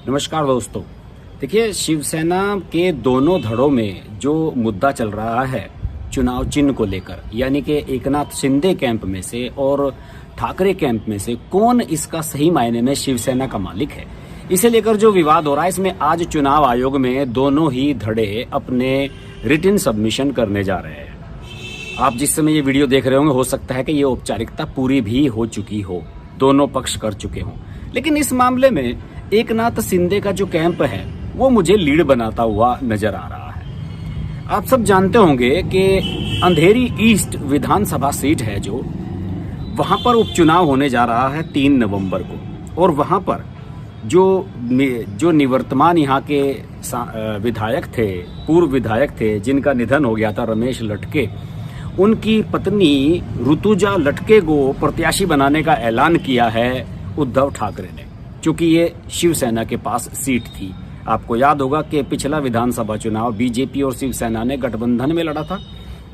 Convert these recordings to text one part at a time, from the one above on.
नमस्कार दोस्तों। देखिए, शिवसेना के दोनों धड़ों में जो मुद्दा चल रहा है चुनाव चिन्ह को लेकर, यानी कि एकनाथ शिंदे कैंप में से और ठाकरे कैंप में से कौन इसका सही मायने में शिवसेना का मालिक है, इसे लेकर जो विवाद हो रहा है, इसमें आज चुनाव आयोग में दोनों ही धड़े अपने रिटन सबमिशन करने जा रहे हैं। आप जिस समय ये वीडियो देख रहे होंगे, हो सकता है कि ये औपचारिकता पूरी भी हो चुकी हो, दोनों पक्ष कर चुके हों, लेकिन इस मामले में एकनाथ शिंदे का जो कैंप है वो मुझे लीड बनाता हुआ नजर आ रहा है। आप सब जानते होंगे कि अंधेरी ईस्ट विधानसभा सीट है जो, वहां पर उपचुनाव होने जा रहा है 3 नवंबर को, और वहां पर जो निवर्तमान यहाँ के विधायक थे, पूर्व विधायक थे जिनका निधन हो गया था, रमेश लटके, उनकी पत्नी ऋतुजा लटके को प्रत्याशी बनाने का ऐलान किया है उद्धव ठाकरे ने, क्योंकि ये शिवसेना के पास सीट थी। आपको याद होगा कि पिछला विधानसभा चुनाव बीजेपी और शिवसेना ने गठबंधन में लड़ा था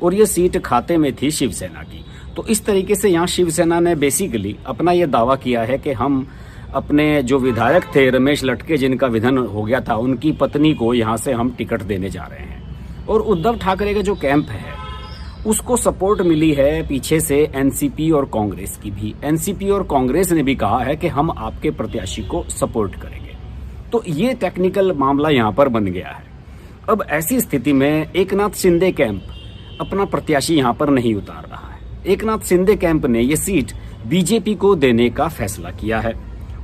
और ये सीट खाते में थी शिवसेना की। तो इस तरीके से यहाँ शिवसेना ने बेसिकली अपना ये दावा किया है कि हम अपने जो विधायक थे रमेश लटके, जिनका निधन हो गया था, उनकी पत्नी को यहाँ से हम टिकट देने जा रहे हैं। और उद्धव ठाकरे का जो कैंप है उसको सपोर्ट मिली है पीछे से एनसीपी और कांग्रेस की भी। एनसीपी और कांग्रेस ने भी कहा है कि हम आपके प्रत्याशी को सपोर्ट करेंगे। तो ये टेक्निकल मामला यहाँ पर बन गया है। अब ऐसी स्थिति में एकनाथ शिंदे कैंप अपना प्रत्याशी यहाँ पर नहीं उतार रहा है। एकनाथ शिंदे कैंप ने ये सीट बीजेपी को देने का फैसला किया है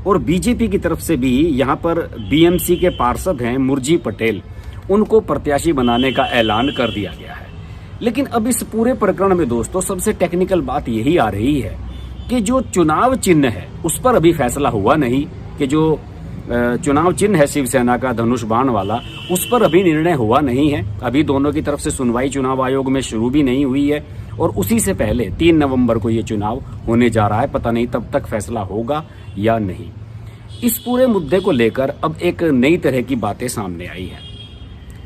और बीजेपी की तरफ से भी यहाँ पर बीएमसी के पार्षद हैं मुरजी पटेल, उनको प्रत्याशी बनाने का ऐलान कर दिया गया है। लेकिन अब इस पूरे प्रकरण में दोस्तों सबसे टेक्निकल बात यही आ रही है कि जो चुनाव चिन्ह है उस पर अभी फैसला हुआ नहीं, कि जो चुनाव चिन्ह है शिवसेना का धनुष बाण वाला, उस पर अभी निर्णय हुआ नहीं है। अभी दोनों की तरफ से सुनवाई चुनाव आयोग में शुरू भी नहीं हुई है और उसी से पहले 3 नवंबर को ये चुनाव होने जा रहा है। पता नहीं तब तक फैसला होगा या नहीं। इस पूरे मुद्दे को लेकर अब एक नई तरह की बातें सामने आई है।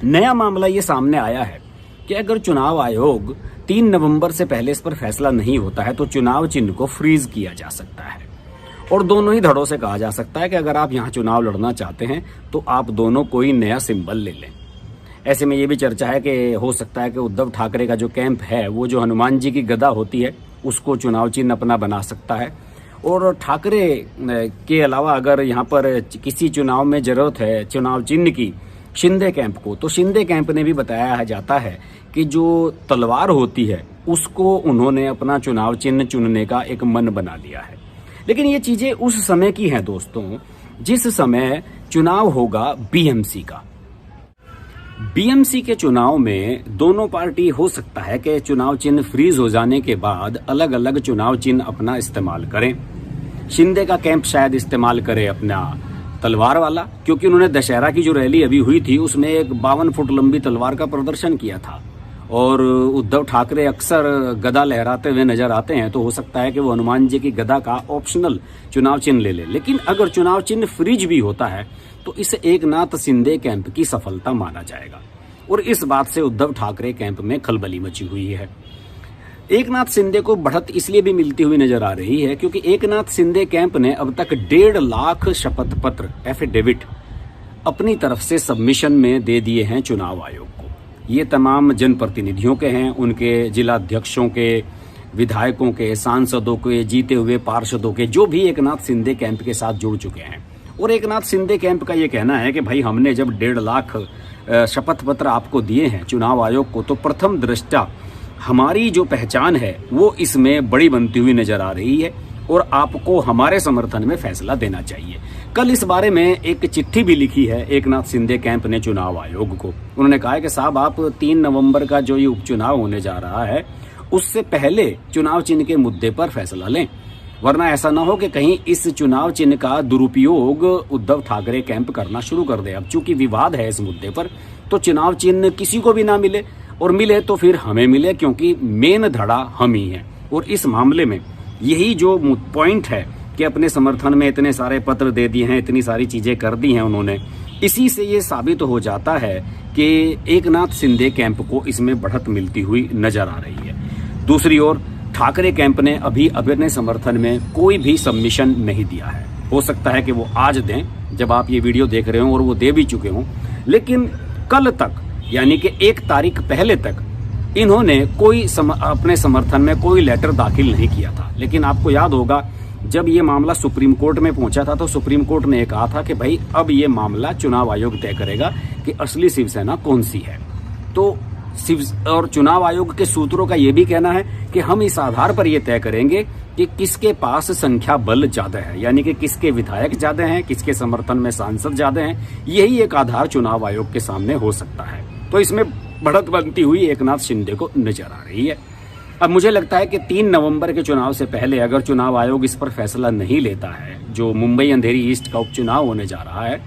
नया मामला ये सामने आया है कि अगर चुनाव आयोग 3 नवंबर से पहले इस पर फैसला नहीं होता है तो चुनाव चिन्ह को फ्रीज किया जा सकता है और दोनों ही धड़ों से कहा जा सकता है कि अगर आप यहाँ चुनाव लड़ना चाहते हैं तो आप दोनों कोई नया सिंबल ले लें। ऐसे में ये भी चर्चा है कि हो सकता है कि उद्धव ठाकरे का जो कैंप है वो जो हनुमान जी की गदा होती है उसको चुनाव चिन्ह अपना बना सकता है। और ठाकरे के अलावा अगर यहाँ पर किसी चुनाव में जरूरत है चुनाव चिन्ह की शिंदे कैंप को, तो शिंदे कैंप ने भी बताया जाता है कि जो तलवार होती है उसको उन्होंने अपना चुनाव चिन्ह चुनने का एक मन बना लिया है। लेकिन ये चीजें उस समय की हैं दोस्तों जिस समय चुनाव होगा बीएमसी का। बीएमसी के चुनाव में दोनों पार्टी हो सकता है कि चुनाव चिन्ह फ्रीज हो जाने के बाद अलग अलग चुनाव चिन्ह अपना इस्तेमाल करें। शिंदे का कैंप शायद इस्तेमाल करे अपना तलवार वाला, क्योंकि उन्होंने दशहरा की जो रैली अभी हुई थी उसमें एक 52 फुट लंबी तलवार का प्रदर्शन किया था और उद्धव ठाकरे अक्सर गदा लहराते हुए नजर आते हैं, तो हो सकता है कि वो हनुमान जी की गदा का ऑप्शनल चुनाव चिन्ह ले ले। लेकिन अगर चुनाव चिन्ह फ्रीज भी होता है तो इसे एकनाथ शिंदे कैंप की सफलता माना जाएगा और इस बात से उद्धव ठाकरे कैंप में खलबली मची हुई है। एकनाथ शिंदे को बढ़त इसलिए भी मिलती हुई नजर आ रही है क्योंकि एकनाथ शिंदे कैंप ने अब तक 1.5 लाख शपथ पत्र एफिडेविट अपनी तरफ से सबमिशन में दे दिए हैं चुनाव आयोग को। ये तमाम जनप्रतिनिधियों के हैं, उनके जिला अध्यक्षों के, विधायकों के, सांसदों के, जीते हुए पार्षदों के, जो भी एकनाथ शिंदे कैंप के साथ जुड़ चुके हैं। और एकनाथ शिंदे कैंप का ये कहना है कि भाई हमने जब 1.5 लाख शपथ पत्र आपको दिए हैं चुनाव आयोग को, तो प्रथम दृष्टया हमारी जो पहचान है वो इसमें बड़ी बनती हुई नजर आ रही है और आपको हमारे समर्थन में फैसला देना चाहिए। कल इस बारे में एक चिट्ठी भी लिखी है एकनाथ शिंदे कैंप ने चुनाव आयोग को। उन्होंने कहा है कि साहब आप 3 नवंबर का जो ये उपचुनाव होने जा रहा है उससे पहले चुनाव चिन्ह के मुद्दे पर फैसला लें, वरना ऐसा ना हो कि कहीं इस चुनाव चिन्ह का दुरुपयोग उद्धव ठाकरे कैंप करना शुरू कर दे। अब चूंकि विवाद है इस मुद्दे पर तो चुनाव चिन्ह किसी को भी ना मिले, और मिले तो फिर हमें मिले, क्योंकि मेन धड़ा हम ही हैं। और इस मामले में यही जो पॉइंट है कि अपने समर्थन में इतने सारे पत्र दे दिए हैं, इतनी सारी चीजें कर दी हैं उन्होंने, इसी से ये साबित हो जाता है कि एकनाथ शिंदे कैंप को इसमें बढ़त मिलती हुई नजर आ रही है। दूसरी ओर ठाकरे कैंप ने अभी अपने समर्थन में कोई भी सबमिशन नहीं दिया है। हो सकता है कि वो आज दें जब आप ये वीडियो देख रहे हो और वो दे भी चुके हों, लेकिन कल तक यानी कि 1 तारीख पहले तक इन्होंने अपने समर्थन में कोई लेटर दाखिल नहीं किया था। लेकिन आपको याद होगा जब ये मामला सुप्रीम कोर्ट में पहुंचा था तो सुप्रीम कोर्ट ने कहा था कि भाई अब ये मामला चुनाव आयोग तय करेगा कि असली शिवसेना कौन सी है। तो और चुनाव आयोग के सूत्रों का ये भी कहना है कि हम इस आधार पर ये तय करेंगे कि किसके पास संख्या बल ज्यादा है, यानी कि किसके विधायक ज्यादा हैं, किसके समर्थन में सांसद ज्यादा हैं। यही एक आधार चुनाव आयोग के सामने हो सकता है। तो इसमें बढ़त बनती हुई एकनाथ शिंदे को नजर आ रही है। अब मुझे लगता है कि 3 नवंबर के चुनाव से पहले अगर चुनाव आयोग इस पर फैसला नहीं लेता है, जो मुंबई अंधेरी ईस्ट का उपचुनाव होने जा रहा है,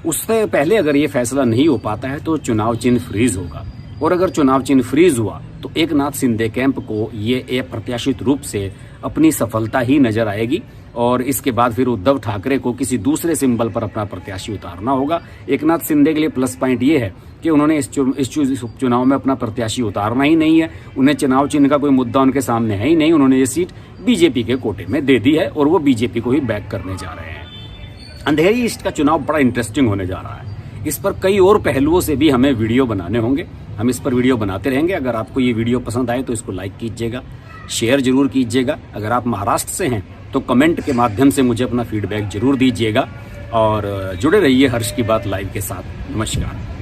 उससे पहले अगर ये फैसला नहीं हो पाता है तो चुनाव चिन्ह फ्रीज होगा। और अगर चुनाव चिन्ह फ्रीज हुआ तो एकनाथ शिंदे कैंप को ये अप्रत्याशित रूप से अपनी सफलता ही नजर आएगी और इसके बाद फिर उद्धव ठाकरे को किसी दूसरे सिंबल पर अपना प्रत्याशी उतारना होगा। एकनाथ शिंदे के लिए प्लस पॉइंट ये है कि उन्होंने इस चुनाव में अपना प्रत्याशी उतारना ही नहीं है, उन्हें चुनाव चिन्ह का कोई मुद्दा उनके सामने है ही नहीं। उन्होंने ये सीट बीजेपी के कोटे में दे दी है और वो बीजेपी को ही बैक करने जा रहे हैं। अंधेरी ईस्ट का चुनाव बड़ा इंटरेस्टिंग होने जा रहा है। इस पर कई और पहलुओं से भी हमें वीडियो बनाने होंगे, हम इस पर वीडियो बनाते रहेंगे। अगर आपको ये वीडियो पसंद आए तो इसको लाइक कीजिएगा, शेयर जरूर कीजिएगा। अगर आप महाराष्ट्र से हैं तो कमेंट के माध्यम से मुझे अपना फीडबैक जरूर दीजिएगा और जुड़े रहिए हर्ष की बात लाइव के साथ। नमस्कार।